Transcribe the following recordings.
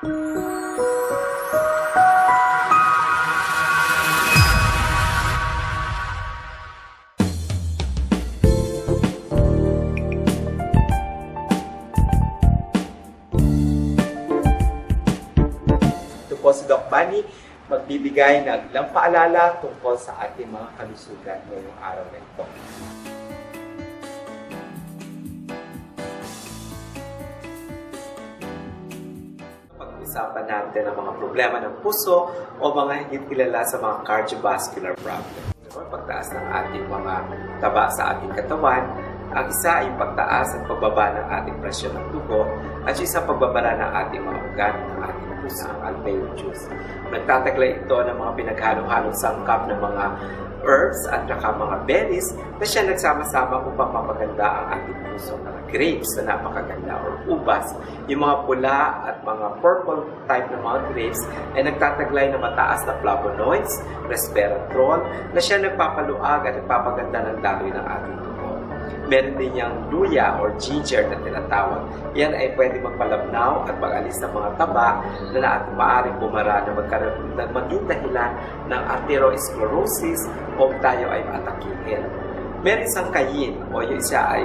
Ito po si Doc Manny, magbibigay ng ilang paalala tungkol sa ating mga kalusugan ngayong araw na ito. Pag-usapan natin ang mga problema ng puso o mga higit kilala sa mga cardiovascular problems. Pagtaas ng ating mga taba sa ating katawan, ang isa ay pagtaas at pagbaba ng ating presyon ng dugo at isa pagbabara ng ating mga organ ng ating puso, ang alveolar juice. Nagtataglay ito ng mga pinaghalo-halong sangkap ng mga herbs at saka mga berries na siya nagsama-sama upang mapaganda ang ating puso. Mga grapes na napakaganda or ubas, yung mga pula at mga purple type ng mga grapes ay nagtataglay ng mataas na flavonoids, resveratrol na siya nagpapaluag at nagpapaganda ng daloy ng ating dugo. Meron din niyang luya or ginger na tinatawag. Yan ay pwede magpalabnaw at mag-alis ng mga taba na maaaring bumara na maging dahilan ng arteriosclerosis o tayo ay matakihin. Meron isang kayin o yung isa ay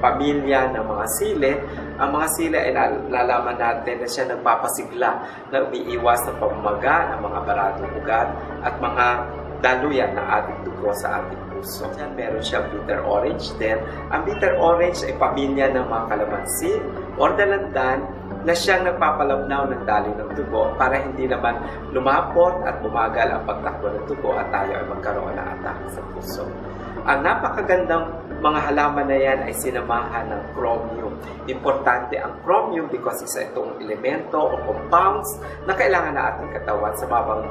pamilya ng mga sili. Ang mga sili ay nalalaman natin na siya nagpapasigla na umiiwas ng pamamaga ng mga baratong ugat at mga daluyan ng ating dugo sa ating puso. Yan, meron siyang bitter orange din. Ang bitter orange ay pamilya ng mga kalamansi or dalandan na siyang nagpapalabnaw ng daloy ng dugo para hindi naman lumapot at bumagal ang pagtakbo ng dugo at tayo ay magkaroon ng atake sa puso. Ang napakagandang mga halaman na yan ay sinamahan ng chromium. Importante ang chromium because isa itong elemento o compounds na kailangan na ating katawan sa babang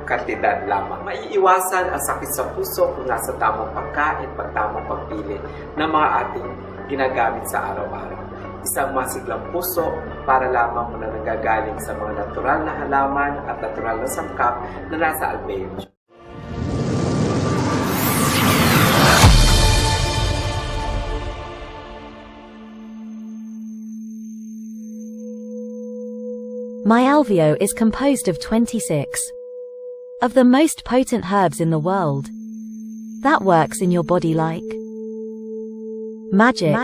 kantidad lamang. Maiiwasan ang sakit sa puso kung nasa tamang pagkain, tamang pagpili ng mga ating ginagamit sa araw-araw. Isang masiglang puso para lamang na nanggagaling sa mga natural na halaman at natural na sangkap na nasa alveolar. MyAlveo is composed of 26 of the most potent herbs in the world. That works in your body like magic.